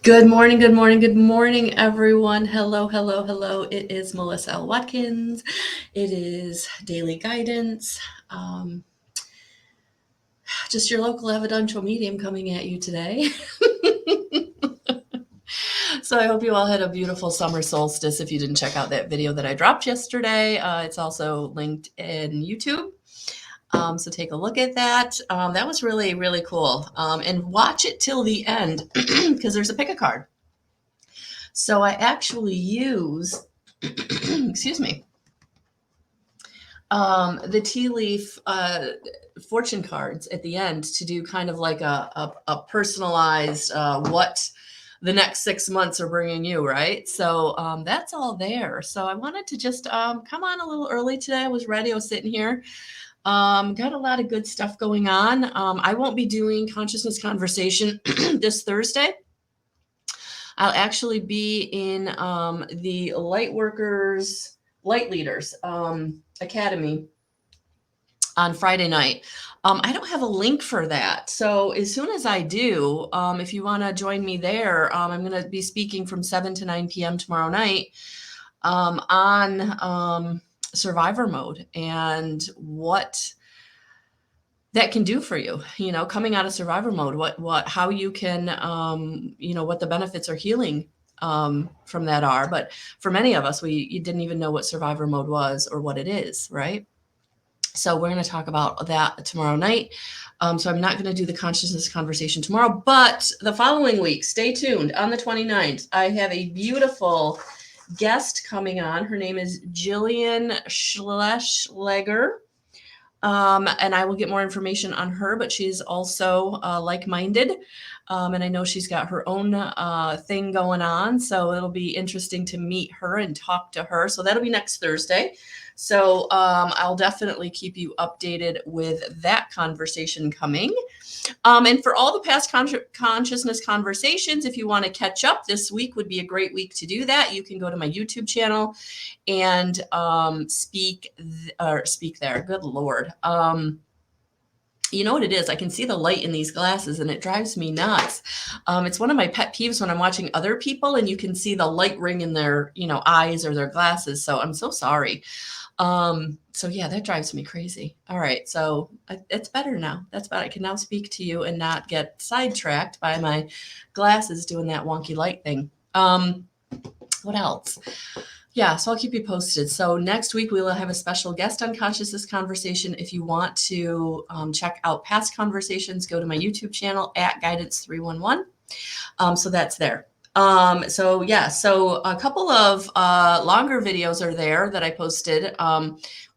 Good morning, good morning, good morning, everyone. Hello, hello, hello. It is Melissa L. Watkins. It is Daily Guidance. Just your local evidential medium coming at you today. So I hope you all had a beautiful summer solstice. If you didn't check out that video that I dropped yesterday, it's also linked in YouTube. So take a look at that. That was really, really cool. And watch it till the end because there's a pick a card. So I actually use, excuse me, the tea leaf fortune cards at the end to do kind of like a personalized what the next 6 months are bringing you, right? So that's all there. So I wanted to just come on a little early today. I was ready. I was sitting here. Got a lot of good stuff going on. I won't be doing consciousness conversation this Thursday. I'll actually be in the Light Leaders Academy on Friday night. I don't have a link for that. So as soon as I do, if you want to join me there, I'm going to be speaking from 7 to 9 p.m. tomorrow night on survivor mode and what that can do for you, coming out of survivor mode, how you can, what the benefits or healing from that are. But for many of us, you didn't even know what survivor mode was or what it is, right? So we're going to talk about that tomorrow night. So I'm not going to do the consciousness conversation tomorrow, but the following week, stay tuned. On the 29th, I have a beautiful guest coming on. Her name is Jillian Schleslegger. And I will get more information on her, but she's also like-minded. And I know she's got her own thing going on. So it'll be interesting to meet her and talk to her. So that'll be next Thursday. So I'll definitely keep you updated with that conversation coming. And for all the past consciousness conversations, if you want to catch up, this week would be a great week to do that. You can go to my YouTube channel and speak there. Good Lord. You know what it is? I can see the light in these glasses and it drives me nuts. It's one of my pet peeves when I'm watching other people and you can see the light ring in their, eyes or their glasses. So I'm so sorry. So yeah, that drives me crazy. All right. So it's better now. That's better. I can now speak to you and not get sidetracked by my glasses doing that wonky light thing. What else? Yeah, so I'll keep you posted. So next week we will have a special guest on Consciousness Conversation. If you want to check out past conversations, go to my YouTube channel at Guidance311. So that's there. So a couple of longer videos are there that I posted.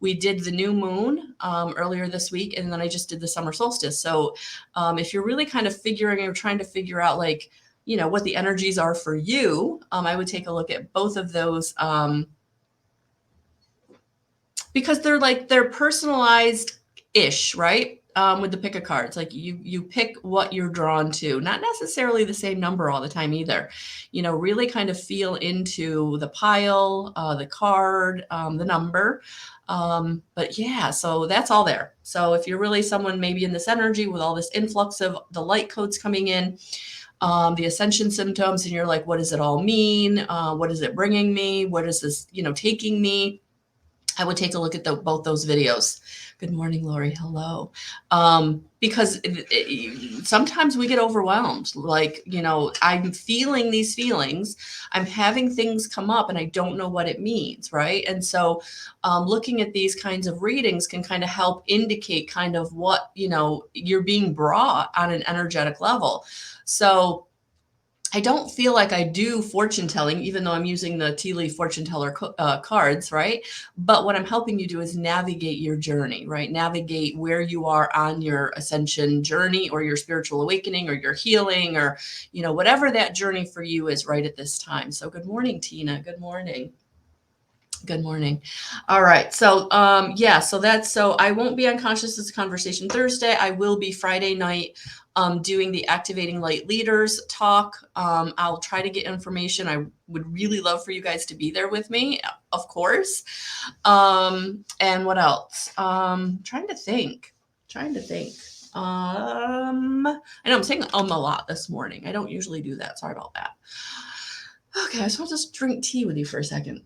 We did the new moon earlier this week, and then I just did the summer solstice. So if you're really kind of trying to figure out like, what the energies are for you, I would take a look at both of those because they're personalized-ish, right? With the pick a cards, like you pick what you're drawn to, not necessarily the same number all the time either. Really kind of feel into the pile, the card, the number. But yeah, so that's all there. So if you're really someone maybe in this energy with all this influx of the light codes coming in, the ascension symptoms, and you're like, what does it all mean? What is it bringing me? What is this, taking me? I would take a look at both those videos. Good morning, Lori. Hello. Because sometimes we get overwhelmed. Like, I'm feeling these feelings. I'm having things come up and I don't know what it means, right? And so looking at these kinds of readings can kind of help indicate kind of what, you're being brought on an energetic level. So I don't feel like I do fortune telling, even though I'm using the tea leaf fortune teller cards, right? But what I'm helping you do is navigate your journey, right? Navigate where you are on your ascension journey or your spiritual awakening or your healing or, whatever that journey for you is right at this time. So good morning, Tina. Good morning. Good morning. All right. So, so I won't be on Consciousness Conversation Thursday. I will be Friday night doing the Activating Light Leaders talk. I'll try to get information. I would really love for you guys to be there with me, of course. And what else? Trying to think. I know I'm saying a lot this morning. I don't usually do that. Sorry about that. Okay, so I'll just drink tea with you for a second.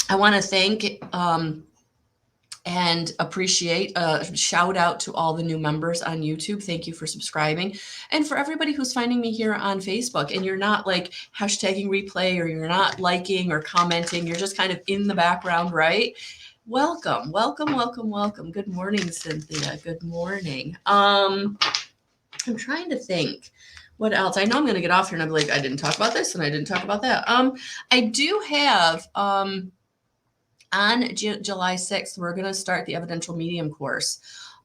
I want to thank and appreciate shout out to all the new members on YouTube. Thank you for subscribing. And for everybody who's finding me here on Facebook and you're not like hashtagging replay or you're not liking or commenting, you're just kind of in the background, right? Welcome, welcome, welcome, welcome. Good morning, Cynthia. Good morning. I'm trying to think what else. I know I'm going to get off here and I'm like, I didn't talk about this and I didn't talk about that. I do have on July 6th, we're going to start the evidential medium course.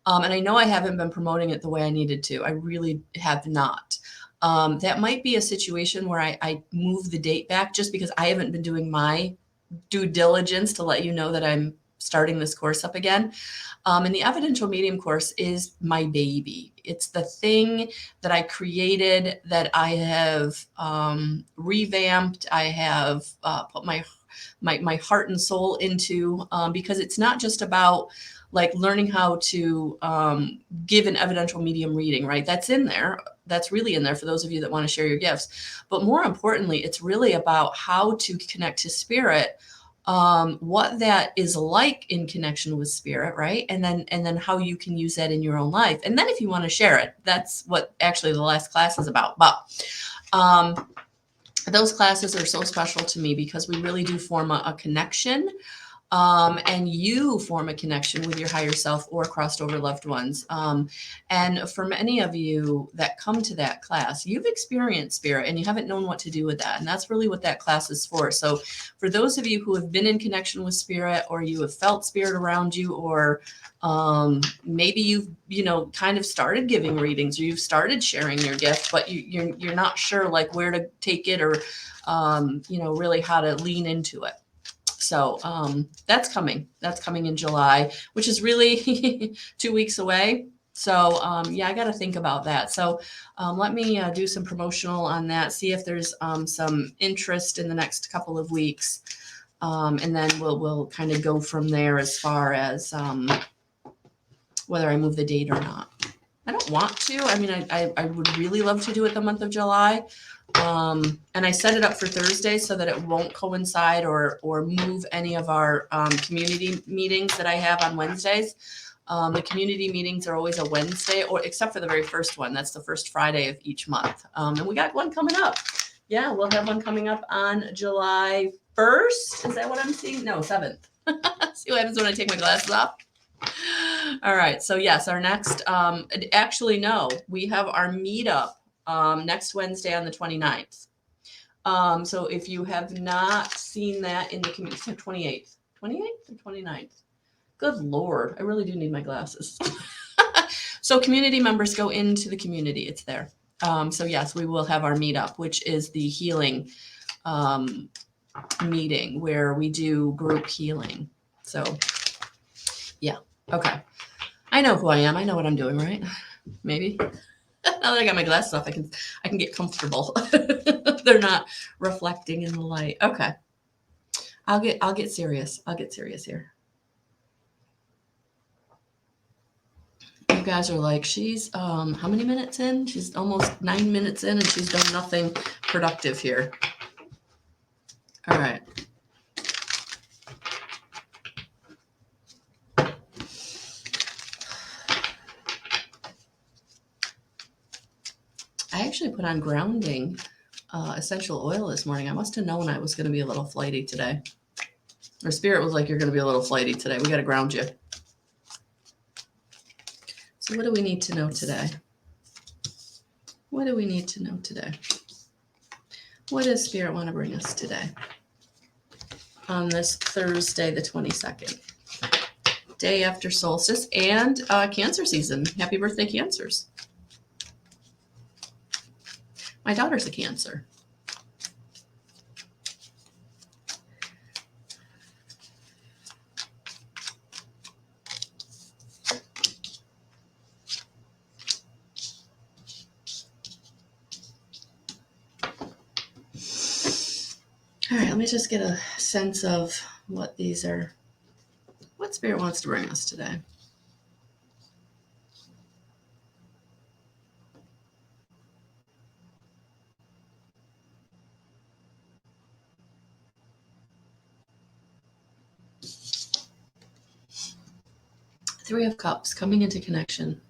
And I know I haven't been promoting it the way I needed to. I really have not. That might be a situation where I move the date back just because I haven't been doing my due diligence to let you know that I'm starting this course up again. And the evidential medium course is my baby. It's the thing that I created, that I have revamped. I have put my heart and soul into, because it's not just about like learning how to give an evidential medium reading, right? That's in there. That's really in there for those of you that want to share your gifts. But more importantly, it's really about how to connect to spirit, what that is like in connection with spirit, right? And then how you can use that in your own life. And then if you want to share it, that's what actually the last class is about. But those classes are so special to me because we really do form a connection, and you form a connection with your higher self or crossed over loved ones. And for many of you that come to that class, you've experienced spirit and you haven't known what to do with that. And that's really what that class is for. So for those of you who have been in connection with spirit, or you have felt spirit around you, or maybe you've kind of started giving readings, or you've started sharing your gift, but you're not sure like where to take it, or really how to lean into it. So that's coming in July, which is really 2 weeks away. So I got to think about that. So let me do some promotional on that, see if there's some interest in the next couple of weeks, and then we'll kind of go from there as far as whether I move the date or not. I don't want to. I mean, I would really love to do it the month of July. And I set it up for Thursday so that it won't coincide or move any of our community meetings that I have on Wednesdays. The community meetings are always a Wednesday, or except for the very first one. That's the first Friday of each month. And we got one coming up. Yeah, we'll have one coming up on July 1st. Is that what I'm seeing? No, 7th. See what happens when I take my glasses off? All right. So yes, our next, actually, no, we have our meetup next Wednesday on the 29th. So if you have not seen that in the community, 28th or 29th. Good Lord. I really do need my glasses. So community members go into the community. It's there. So yes, we will have our meetup, which is the healing meeting where we do group healing. So yeah. Okay. I know who I am. I know what I'm doing, right? Maybe. Now that I got my glasses off, I can get comfortable. They're not reflecting in the light. Okay. I'll get serious. I'll get serious here. You guys are like, she's how many minutes in? She's almost 9 minutes in and she's done nothing productive here. All right. I actually put on grounding essential oil this morning. I must have known I was going to be a little flighty today. Or spirit was like, you're going to be a little flighty today. We got to ground you. So what do we need to know today? What do we need to know today? What does spirit want to bring us today? On this Thursday, the 22nd. Day after solstice and Cancer season. Happy birthday, Cancers. My daughter's a Cancer. All right, let me just get a sense of what these are. Spirit wants to bring us today? Three of Cups, coming into connection.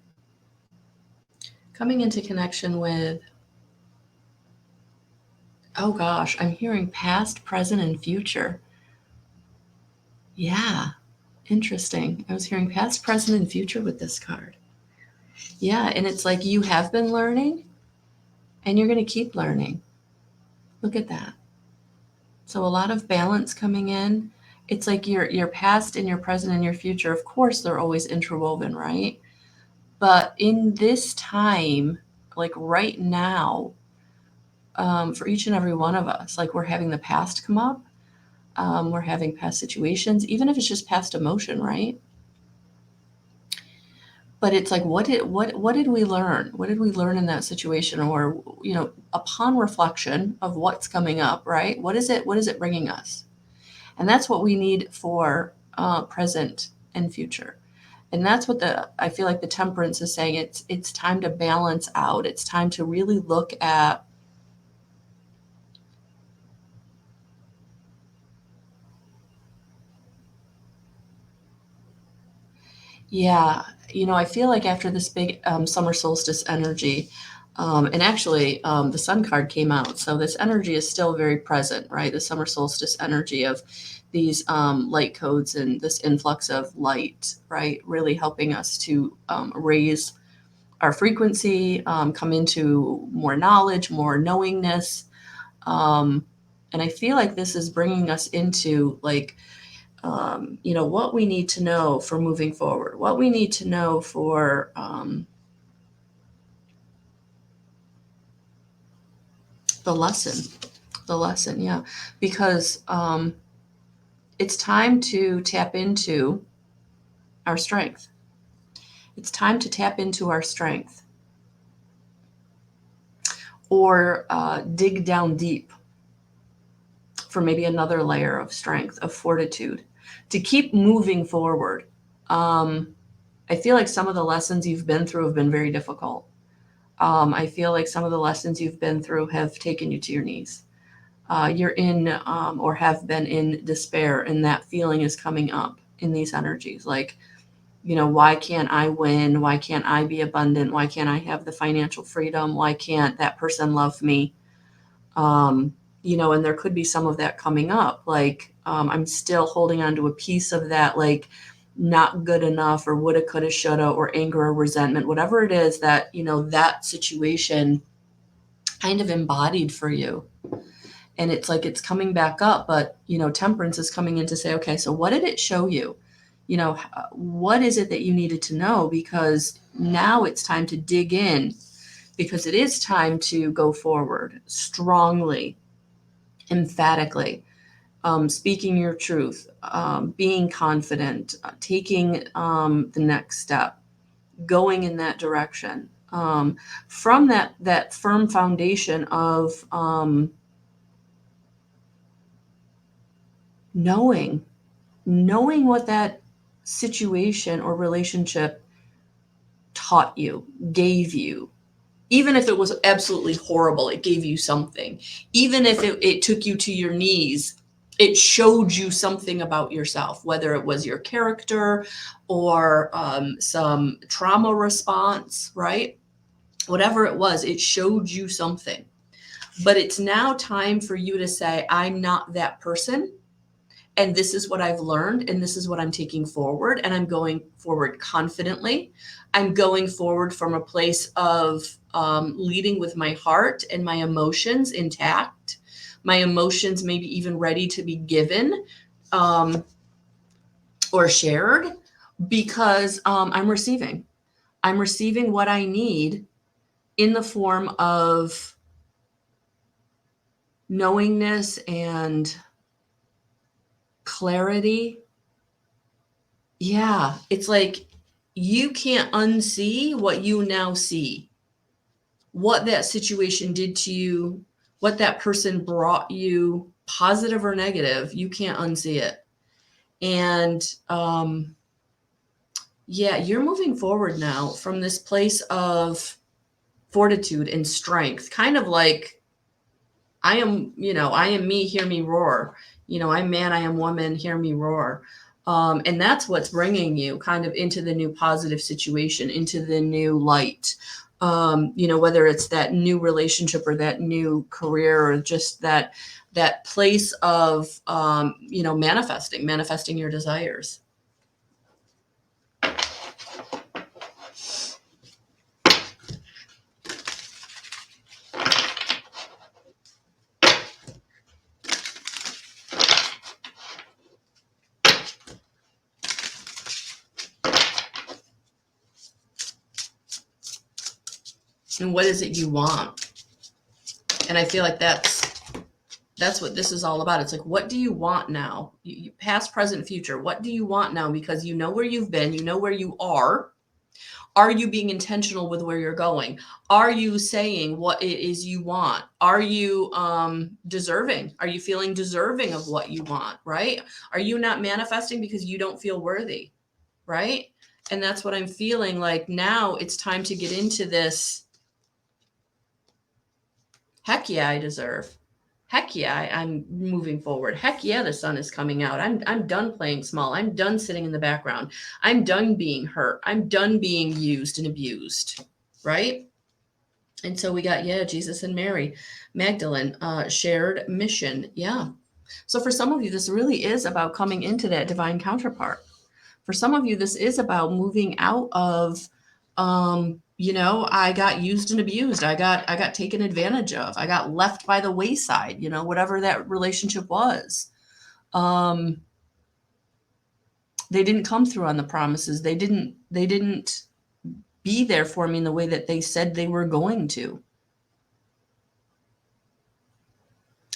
Coming into connection with, oh gosh, I'm hearing past, present, and future. Yeah, interesting. I was hearing past, present, and future with this card. Yeah, and it's like you have been learning and you're going to keep learning. Look at that. So a lot of balance coming in. It's like your past and your present and your future, of course, they're always interwoven, right? But in this time, like right now, for each and every one of us, like we're having the past come up, we're having past situations, even if it's just past emotion, right? But it's like, what did we learn? What did we learn in that situation? Or, upon reflection of what's coming up, right? What is it bringing us? And that's what we need for present and future. And that's what I feel like the Temperance is saying. It's time to balance out. It's time to really look at, yeah, I feel like after this big summer solstice energy, and actually the sun card came out, so this energy is still very present, right? The summer solstice energy of these light codes and this influx of light, right? Really helping us to raise our frequency, come into more knowledge, more knowingness. And I feel like this is bringing us into like, what we need to know for moving forward, what we need to know for the lesson, yeah, because it's time to tap into our strength. It's time to tap into our strength, or dig down deep for maybe another layer of strength, of fortitude, to keep moving forward. I feel like some of the lessons you've been through have been very difficult. I feel like some of the lessons you've been through have taken you to your knees. You're in or have been in despair, and that feeling is coming up in these energies. Like, why can't I win? Why can't I be abundant? Why can't I have the financial freedom? Why can't that person love me? And there could be some of that coming up. Like, I'm still holding on to a piece of that, like, not good enough, or woulda, coulda, shoulda, or anger or resentment, whatever it is that, that situation kind of embodied for you. And it's like it's coming back up, but, Temperance is coming in to say, okay, so what did it show you? What is it that you needed to know? Because now it's time to dig in, because it is time to go forward strongly, emphatically, speaking your truth, being confident, taking the next step, going in that direction, from that firm foundation of knowing what that situation or relationship taught you, gave you. Even if it was absolutely horrible, it gave you something. Even if it took you to your knees, it showed you something about yourself, whether it was your character or some trauma response, right? Whatever it was, it showed you something. But it's now time for you to say, I'm not that person. And this is what I've learned, and this is what I'm taking forward, and I'm going forward confidently. I'm going forward from a place of leading with my heart and my emotions intact, my emotions maybe even ready to be given or shared, because I'm receiving. I'm receiving what I need in the form of knowingness and clarity. Yeah, it's like you can't unsee what you now see. What that situation did to you, what that person brought you, positive or negative, you can't unsee it. And Yeah, you're moving forward now from this place of fortitude and strength, kind of like I am, I am me, hear me roar. I'm man, I am woman, hear me roar. And that's what's bringing you kind of into the new positive situation, into the new light. Whether it's that new relationship or that new career or just that place of, manifesting your desires. And what is it you want? And I feel like that's what this is all about. It's like, what do you want now? Past, present, future. What do you want now? Because you know where you've been, you know where you are. Are you being intentional with where you're going? Are you saying what it is you want? Are you deserving? Are you feeling deserving of what you want, right? Are you not manifesting because you don't feel worthy, right? And that's what I'm feeling like now. It's time to get into this. Heck yeah, I deserve. Heck yeah, I'm moving forward. Heck yeah, the sun is coming out. I'm done playing small. I'm done sitting in the background. I'm done being hurt. I'm done being used and abused, right? And so we got, Jesus and Mary Magdalene, shared mission. Yeah. So for some of you, this really is about coming into that divine counterpart. For some of you, this is about moving out of, I got used and abused. I got taken advantage of. I got left by the wayside, whatever that relationship was. They didn't come through on the promises. They didn't be there for me in the way that they said they were going to.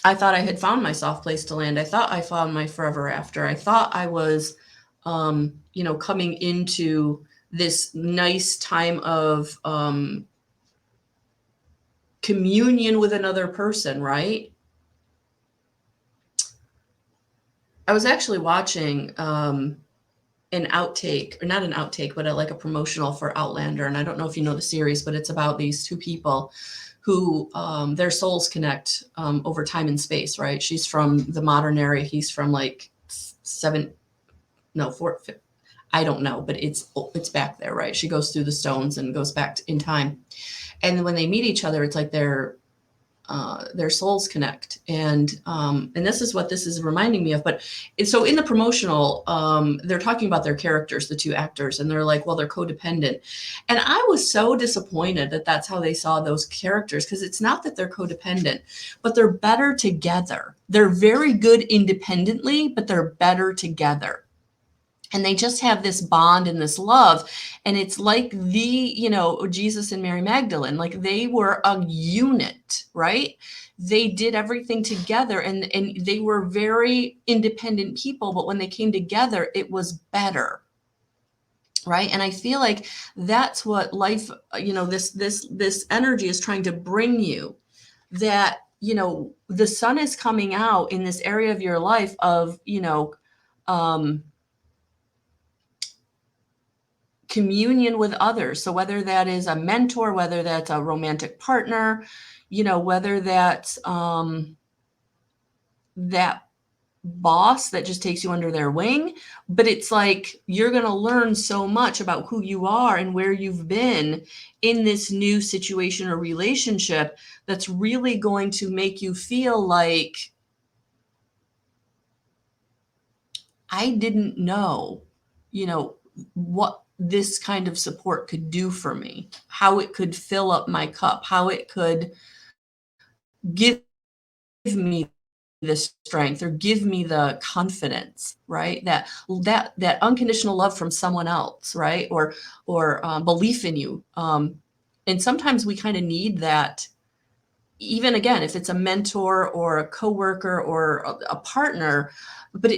I thought I had found my soft place to land. I thought I found my forever after. I thought I was, coming into this nice time of communion with another person, right? I was actually watching an outtake, or not an outtake, but like a promotional for Outlander. And I don't know if you know the series, but it's about these two people who their souls connect over time and space, right? She's from the modern era. He's from like four, I don't know, but it's back there, right? She goes through the stones and goes back in time. And when they meet each other, it's like their souls connect. And this is what this is reminding me of. But so in the promotional, they're talking about their characters, the two actors, and they're like, well, they're codependent. And I was so disappointed that that's how they saw those characters, because it's not that they're codependent, but they're better together. They're very good independently, but they're better together. And they just have this bond and this love. And it's like Jesus and Mary Magdalene, like they were a unit, right? They did everything together, and they were very independent people. But when they came together, it was better. Right. And I feel like that's what life, this energy is trying to bring you, that, the sun is coming out in this area of your life of, communion with others. So whether that is a mentor, whether that's a romantic partner, whether that's that boss that just takes you under their wing, but it's like you're going to learn so much about who you are and where you've been in this new situation or relationship that's really going to make you feel like, I didn't know, what this kind of support could do for me, how it could fill up my cup, how it could give me the strength or give me the confidence, right? That unconditional love from someone else, right? Or belief in you. And sometimes we kind of need that, even again, if it's a mentor or a coworker or a partner. But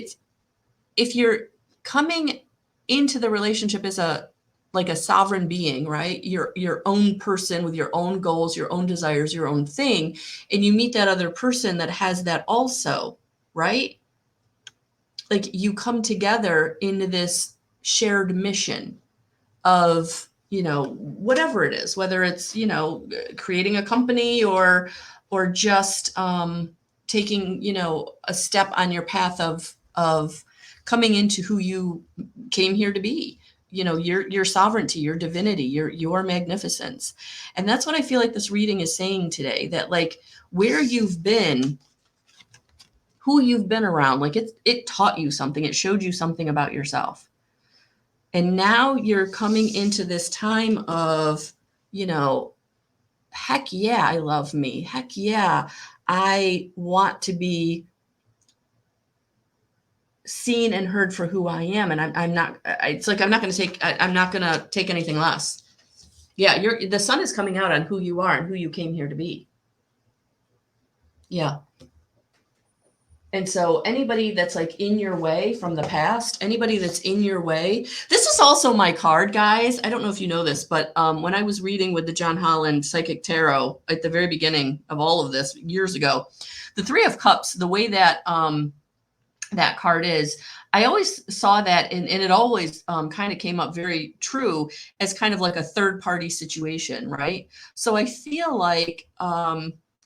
if you're coming into the relationship as a sovereign being, right? Your own person with your own goals, your own desires, your own thing, and you meet that other person that has that also, right? Like you come together into this shared mission. of, whatever it is, whether it's, creating a company or just taking, a step on your path of coming into who you came here to be, your sovereignty, your divinity, your magnificence. And that's what I feel like this reading is saying today, that like where you've been, who you've been around, like it taught you something, it showed you something about yourself. And now you're coming into this time of, heck yeah, I love me. Heck yeah, I want to be seen and heard for who I am. And I'm not, it's like, I'm not going to take anything less. Yeah. The sun is coming out on who you are and who you came here to be. Yeah. And so anybody that's like in your way from the past, anybody that's in your way, this is also my card, guys. I don't know if you know this, but when I was reading with the John Holland Psychic Tarot at the very beginning of all of this years ago, the Three of Cups, the way that that card is, I always saw that, and it always kind of came up very true as kind of like a third party situation, right? So I feel like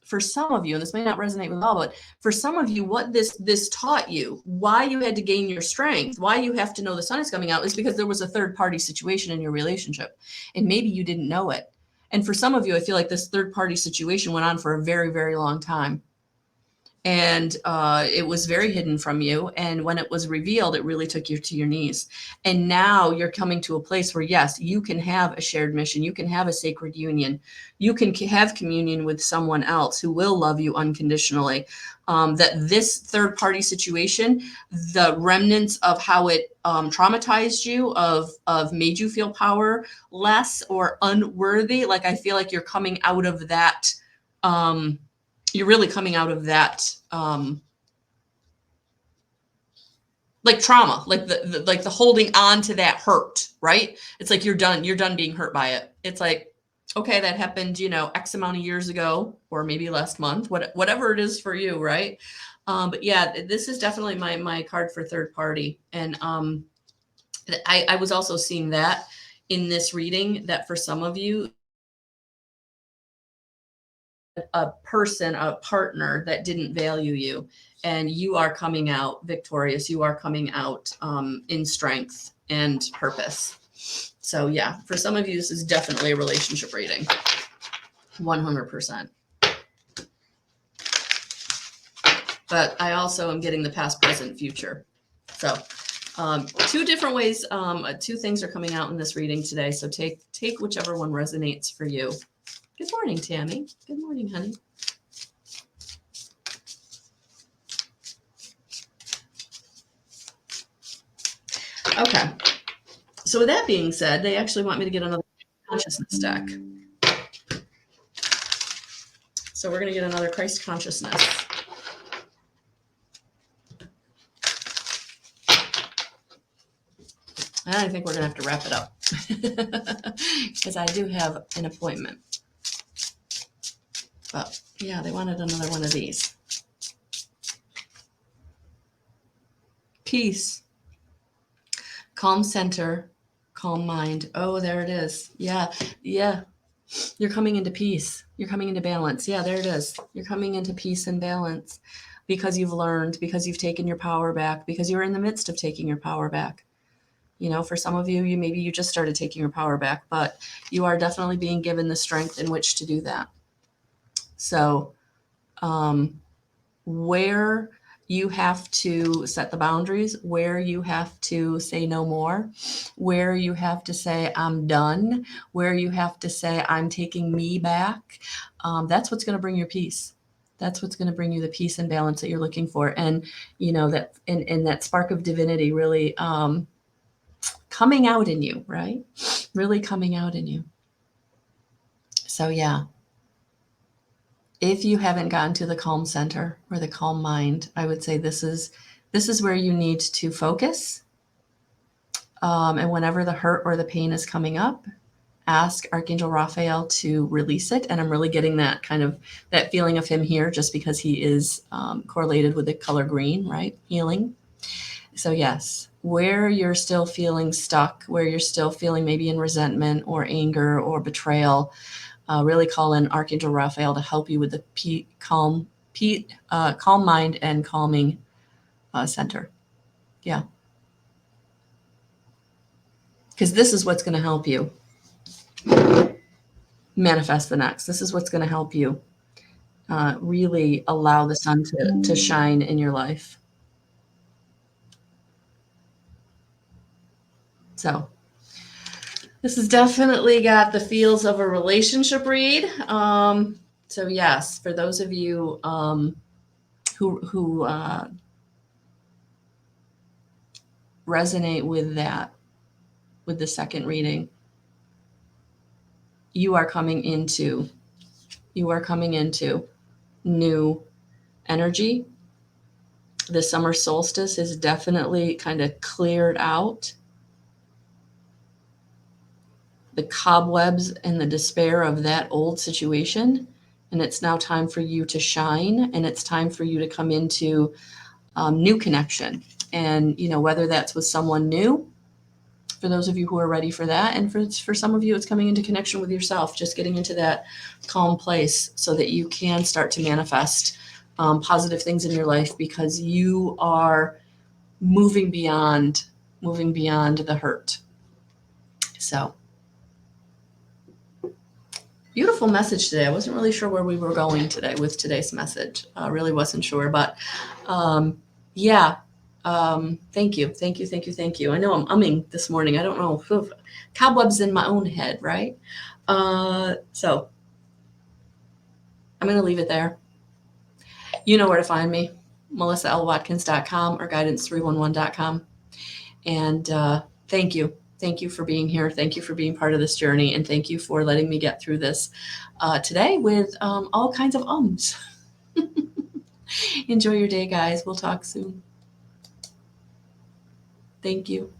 for some of you, and this may not resonate with all, but for some of you, what this taught you, why you had to gain your strength, why you have to know the sun is coming out, is because there was a third party situation in your relationship, and maybe you didn't know it. And for some of you, I feel like this third party situation went on for a very, very long time. And it was very hidden from you. And when it was revealed, it really took you to your knees. And now you're coming to a place where, yes, you can have a shared mission. You can have a sacred union. You can have communion with someone else who will love you unconditionally. That this third party situation, the remnants of how it traumatized you, of made you feel powerless or unworthy. Like, I feel like you're coming out of that. You're really coming out of that, like trauma, like the holding on to that hurt, right? It's like you're done being hurt by it. It's like, okay, that happened, X amount of years ago, or maybe last month, whatever it is for you, right? But yeah, this is definitely my card for third party. And I was also seeing that in this reading, that for some of you, a person, a partner that didn't value you, and you are coming out victorious. You are coming out in strength and purpose. So yeah, for some of you, this is definitely a relationship reading, 100%. But I also am getting the past, present, future. So two different ways, two things are coming out in this reading today. So take whichever one resonates for you. Good morning, Tammy. Good morning, honey. Okay. So with that being said, they actually want me to get another consciousness deck. So we're going to get another Christ consciousness. And I think we're going to have to wrap it up because I do have an appointment. But yeah, they wanted another one of these. Peace. Calm center. Calm mind. Oh, there it is. Yeah. Yeah. You're coming into peace. You're coming into balance. Yeah, there it is. You're coming into peace and balance because you've learned, because you've taken your power back, because you're in the midst of taking your power back. For some of you, maybe you just started taking your power back, but you are definitely being given the strength in which to do that. So where you have to set the boundaries, where you have to say no more, where you have to say I'm done, where you have to say I'm taking me back, that's what's going to bring your peace. That's what's going to bring you the peace and balance that you're looking for. And that and that spark of divinity really coming out in you, right? Really coming out in you. So yeah. If you haven't gotten to the calm center or the calm mind, I would say this is where you need to focus. And whenever the hurt or the pain is coming up, ask Archangel Raphael to release it. And I'm really getting that kind of that feeling of him here, just because he is correlated with the color green, right? Healing. So yes, where you're still feeling stuck, where you're still feeling maybe in resentment or anger or betrayal, really call in Archangel Raphael to help you with the calm mind and calming center. Yeah, because this is what's going to help you manifest the next. This is what's going to help you really allow the sun to shine in your life. So this has definitely got the feels of a relationship read. So yes, for those of you who resonate with that, with the second reading, you are coming into new energy. The summer solstice is definitely kind of cleared out the cobwebs and the despair of that old situation. And it's now time for you to shine, and it's time for you to come into new connection. And, whether that's with someone new, for those of you who are ready for that, and for some of you, it's coming into connection with yourself, just getting into that calm place so that you can start to manifest positive things in your life, because you are moving beyond the hurt. So beautiful message today. I wasn't really sure where we were going today with today's message. I really wasn't sure, but yeah. Thank you. I know I'm umming this morning. I don't know. Cobwebs in my own head, right? So I'm going to leave it there. You know where to find me, melissalwatkins.com or guidance311.com. And thank you. Thank you for being here. Thank you for being part of this journey. And thank you for letting me get through this today with all kinds of ums. Enjoy your day, guys. We'll talk soon. Thank you.